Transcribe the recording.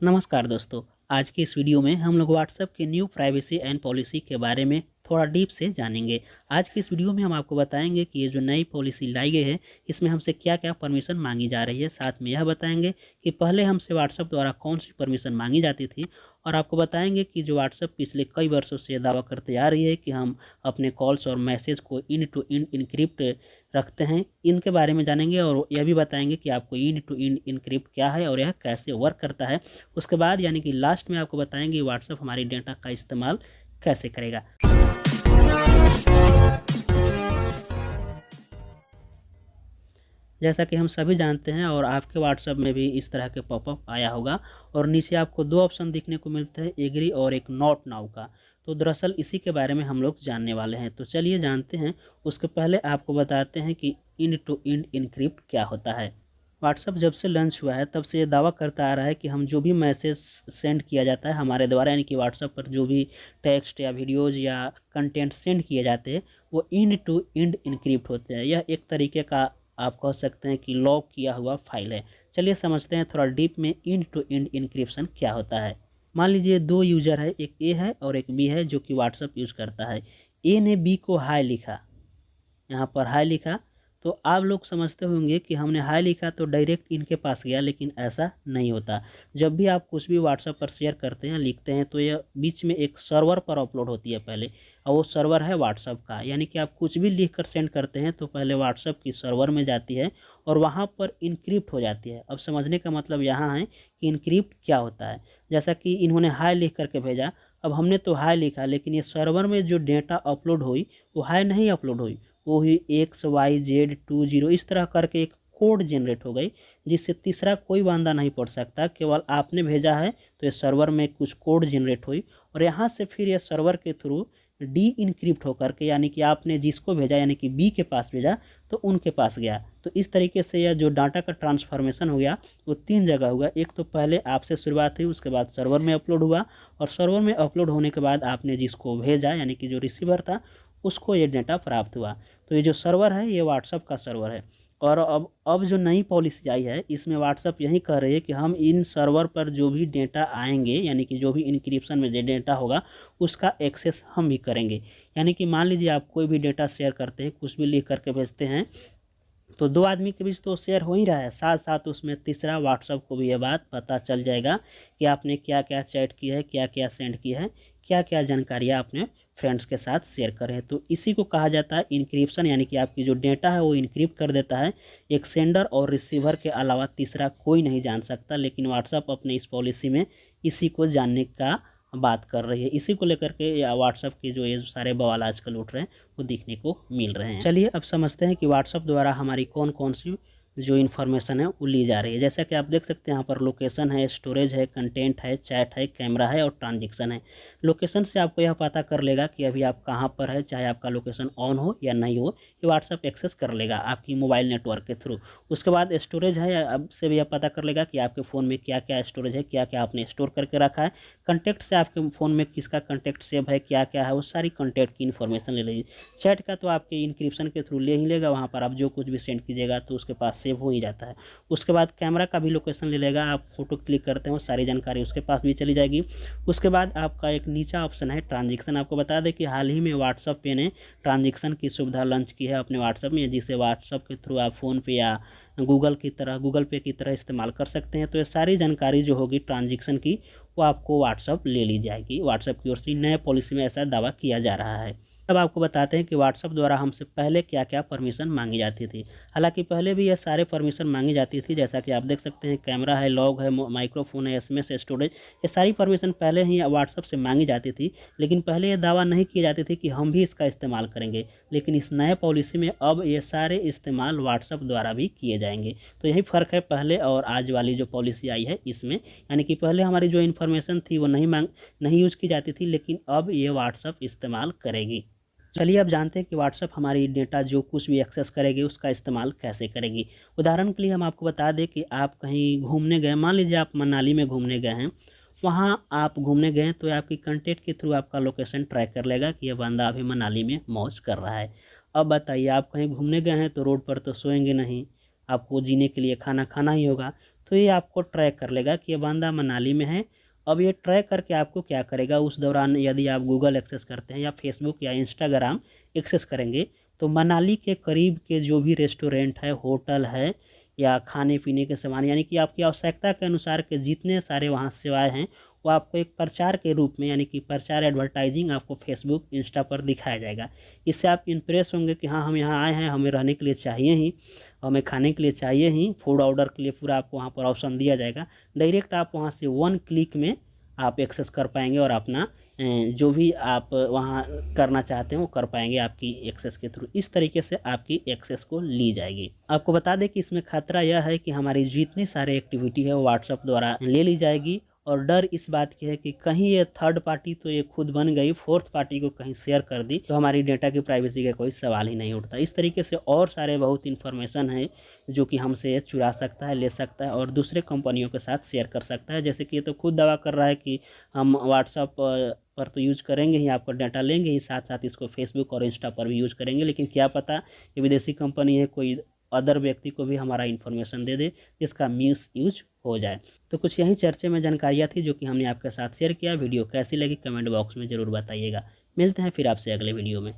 नमस्कार दोस्तों। आज की इस वीडियो में हम लोग व्हाट्सएप के न्यू प्राइवेसी एंड पॉलिसी के बारे में थोड़ा डीप से जानेंगे। आज की इस वीडियो में हम आपको बताएंगे कि ये जो नई पॉलिसी लाई गई है इसमें हमसे क्या क्या परमिशन मांगी जा रही है। साथ में यह बताएंगे कि पहले हमसे व्हाट्सएप द्वारा कौन सी परमिशन मांगी जाती थी, और आपको बताएंगे कि जो व्हाट्सएप पिछले कई वर्षों से दावा करते आ रही है कि हम अपने कॉल्स और मैसेज को इंड टू इंड इनक्रिप्ट रखते हैं, इनके बारे में जानेंगे। और यह भी बताएंगे कि आपको इंड टू इंड इनक्रिप्ट क्या है और यह कैसे वर्क करता है। उसके बाद यानी कि लास्ट में आपको बताएंगे व्हाट्सएप हमारी डेटा का इस्तेमाल कैसे करेगा। जैसा कि हम सभी जानते हैं और आपके व्हाट्सएप में भी इस तरह के पॉपअप आया होगा, और नीचे आपको दो ऑप्शन दिखने को मिलते हैं, एग्री और एक नॉट नाउ का। तो दरअसल इसी के बारे में हम लोग जानने वाले हैं, तो चलिए जानते हैं। उसके पहले आपको बताते हैं कि इंड टू इंड इनक्रिप्ट क्या होता है। व्हाट्सएप जब से लॉन्च हुआ है तब से ये दावा करता आ रहा है कि हम जो भी मैसेज सेंड किया जाता है हमारे द्वारा, यानी कि व्हाट्सएप पर जो भी टेक्स्ट या वीडियोज़ या कंटेंट सेंड किए जाते हैं वो इंड टू इंड इनक्रिप्ट होते हैं। यह एक तरीके का आप कह सकते हैं कि लॉक किया हुआ फाइल है। चलिए समझते हैं थोड़ा डीप में इंड टू इंड इनक्रिप्शन क्या होता है। मान लीजिए दो यूज़र है, एक ए है और एक बी है जो कि व्हाट्सएप यूज़ करता है। ए ने बी को हाय लिखा, यहाँ पर हाय लिखा, तो आप लोग समझते होंगे कि हमने हाय लिखा तो डायरेक्ट इनके पास गया, लेकिन ऐसा नहीं होता। जब भी आप कुछ भी व्हाट्सएप पर शेयर करते हैं, लिखते हैं, तो यह बीच में एक सर्वर पर अपलोड होती है पहले, और वो सर्वर है व्हाट्सएप का। यानी कि आप कुछ भी लिख कर सेंड करते हैं तो पहले व्हाट्सएप की सर्वर में जाती है और वहाँ पर इनक्रिप्ट हो जाती है। अब समझने का मतलब यहाँ है कि इनक्रिप्ट क्या होता है। जैसा कि इन्होंने हाय लिख करके भेजा, अब हमने तो हाय लिखा, लेकिन ये सर्वर में जो डेटा अपलोड हुई वो हाय नहीं अपलोड हुई, वो ही XYZ20 इस तरह करके एक कोड जनरेट हो गई, जिससे तीसरा कोई बंदा नहीं पढ़ सकता। केवल आपने भेजा है तो ये सर्वर में कुछ कोड जनरेट हुई, और यहाँ से फिर ये सर्वर के थ्रू डी इनक्रिप्ट होकर के, यानी कि आपने जिसको भेजा यानी कि बी के पास भेजा तो उनके पास गया। तो इस तरीके से यह जो डाटा का ट्रांसफॉर्मेशन हो गया वो तीन जगह हुआ। एक तो पहले आपसे शुरुआत हुई, उसके बाद सर्वर में अपलोड हुआ, और सर्वर में अपलोड होने के बाद आपने जिसको भेजा यानी कि जो रिसीवर था उसको ये डेटा प्राप्त हुआ। तो ये जो सर्वर है ये व्हाट्सएप का सर्वर है। और अब जो नई पॉलिसी आई है इसमें व्हाट्सएप यही कह रही है कि हम इन सर्वर पर जो भी डेटा आएंगे, यानी कि जो भी इनक्रिप्शन में जो डेटा होगा उसका एक्सेस हम भी करेंगे। यानी कि मान लीजिए आप कोई भी डेटा शेयर करते हैं, कुछ भी लिख करके भेजते हैं, तो दो आदमी के बीच तो शेयर हो ही रहा है, साथ साथ उसमें तीसरा व्हाट्सएप को भी ये बात पता चल जाएगा कि आपने क्या क्या चैट की है, क्या क्या सेंड की है, क्या क्या जानकारियाँ आपने फ्रेंड्स के साथ शेयर करें। तो इसी को कहा जाता है इनक्रिप्शन, यानी कि आपकी जो डेटा है वो इनक्रिप्ट कर देता है। एक सेंडर और रिसीवर के अलावा तीसरा कोई नहीं जान सकता, लेकिन व्हाट्सएप अपने इस पॉलिसी में इसी को जानने का बात कर रही है। इसी को लेकर के या व्हाट्सएप के जो ये सारे बवाल आजकल उठ रहे हैं वो देखने को मिल रहे हैं। चलिए अब समझते हैं कि व्हाट्सएप द्वारा हमारी कौन कौन सी जो इन्फॉर्मेशन है वो ली जा रही है। जैसा कि आप देख सकते हैं यहाँ पर लोकेशन है, स्टोरेज है, कंटेंट है, चैट है, कैमरा है और ट्रांजेक्शन है। लोकेशन से आपको यह पता कर लेगा कि अभी आप कहाँ पर है, चाहे आपका लोकेशन ऑन हो या नहीं हो, ये व्हाट्सएप एक्सेस कर लेगा आपकी मोबाइल नेटवर्क के थ्रू। उसके बाद स्टोरेज है, अब से भी यह पता कर लेगा कि आपके फ़ोन में क्या क्या स्टोरेज है, क्या क्या आपने स्टोर करके रखा है। कंटेक्ट से आपके फ़ोन में किसका कंटेक्ट सेव है, क्या क्या है, वो सारी कंटेक्ट की इन्फॉर्मेशन ले लेगी। चैट का तो आपके इनक्रिप्शन के थ्रू ले ही लेगा, वहाँ पर आप जो कुछ भी सेंड कीजिएगा तो उसके पास सेव हो ही जाता है। उसके बाद कैमरा का भी लोकेशन ले लेगा, आप फोटो क्लिक करते हो सारी जानकारी उसके पास भी चली जाएगी। उसके बाद आपका एक नीचा ऑप्शन है ट्रांजेक्शन। आपको बता दें कि हाल ही में व्हाट्सएप पे ने ट्रांजेक्शन की सुविधा लॉन्च की है अपने व्हाट्सएप में, जिसे व्हाट्सएप के थ्रू आप फ़ोन पे या गूगल पे की तरह इस्तेमाल कर सकते हैं। तो ये सारी जानकारी जो होगी ट्रांजेक्शन की वो आपको व्हाट्सएप ले ली जाएगी। व्हाट्सएप की ओर से नए पॉलिसी में ऐसा दावा किया जा रहा है। अब आपको बताते हैं कि व्हाट्सएप द्वारा हमसे पहले क्या क्या परमिशन मांगी जाती थी। हालांकि पहले भी ये सारे परमिशन मांगी जाती थी, जैसा कि आप देख सकते हैं कैमरा है, लॉग है, माइक्रोफोन है, एसएमएस है, स्टोरेज, ये सारी परमिशन पहले ही व्हाट्सएप से मांगी जाती थी। लेकिन पहले ये दावा नहीं किया जाती थी कि हम भी इसका इस्तेमाल करेंगे, लेकिन इस नए पॉलिसी में अब ये सारे इस्तेमाल व्हाट्सएप द्वारा भी किए जाएंगे। तो यही फ़र्क है पहले और आज वाली जो पॉलिसी आई है इसमें। यानी कि पहले हमारी जो इन्फॉर्मेशन थी वो नहीं यूज़ की जाती थी, लेकिन अब ये व्हाट्सएप इस्तेमाल करेगी। चलिए अब जानते हैं कि व्हाट्सएप हमारी डेटा जो कुछ भी एक्सेस करेगी उसका इस्तेमाल कैसे करेगी। उदाहरण के लिए हम आपको बता दें कि आप कहीं घूमने गए, मान लीजिए आप मनाली में घूमने गए हैं, वहाँ आप घूमने गए तो आपकी कंटेंट के थ्रू आपका लोकेशन ट्रैक कर लेगा कि यह बंदा अभी मनाली में मौज कर रहा है। अब बताइए, आप कहीं घूमने गए हैं तो रोड पर तो सोएंगे नहीं, आपको जीने के लिए खाना खाना ही होगा। तो ये आपको ट्रैक कर लेगा कि ये बंदा मनाली में है। अब ये ट्रैक करके आपको क्या करेगा, उस दौरान यदि आप गूगल एक्सेस करते हैं या फेसबुक या इंस्टाग्राम एक्सेस करेंगे तो मनाली के करीब के जो भी रेस्टोरेंट है, होटल है या खाने पीने के सामान, यानी कि आपकी आवश्यकता के अनुसार के जितने सारे वहाँ सेवाएं हैं वो आपको एक प्रचार के रूप में, यानी कि प्रचार एडवर्टाइजिंग आपको फेसबुक इंस्टा पर दिखाया जाएगा। इससे आप इंप्रेस होंगे कि हाँ हम यहाँ आए हैं, हमें रहने के लिए चाहिए ही, हमें खाने के लिए चाहिए ही, फूड ऑर्डर के लिए पूरा आपको वहाँ पर ऑप्शन दिया जाएगा। डायरेक्ट आप वहाँ से 1 क्लिक में आप एक्सेस कर पाएंगे और अपना जो भी आप वहाँ करना चाहते हैं वो कर पाएंगे आपकी एक्सेस के थ्रू। इस तरीके से आपकी एक्सेस को ली जाएगी। आपको बता दें कि इसमें खतरा यह है कि हमारी जितनी सारी एक्टिविटी है वो व्हाट्सएप द्वारा ले ली जाएगी, और डर इस बात की है कि कहीं ये थर्ड पार्टी तो ये खुद बन गई, फोर्थ पार्टी को कहीं शेयर कर दी तो हमारी डेटा की प्राइवेसी का कोई सवाल ही नहीं उठता। इस तरीके से और सारे बहुत इन्फॉर्मेशन है जो कि हमसे चुरा सकता है, ले सकता है और दूसरे कंपनियों के साथ शेयर कर सकता है। जैसे कि ये तो खुद दावा कर रहा है कि हम व्हाट्सअप पर तो यूज करेंगे ही, आपका डाटा लेंगे ही, साथ साथ इसको फेसबुक और इंस्टा पर भी यूज करेंगे, लेकिन क्या पता ये विदेशी कंपनी है, कोई अदर व्यक्ति को भी हमारा इन्फॉर्मेशन दे दे जिसका मिस यूज हो जाए। तो कुछ यही चर्चे में जानकारियाँ थी जो कि हमने आपके साथ शेयर किया। वीडियो कैसी लगी कमेंट बॉक्स में ज़रूर बताइएगा। मिलते हैं फिर आपसे अगले वीडियो में।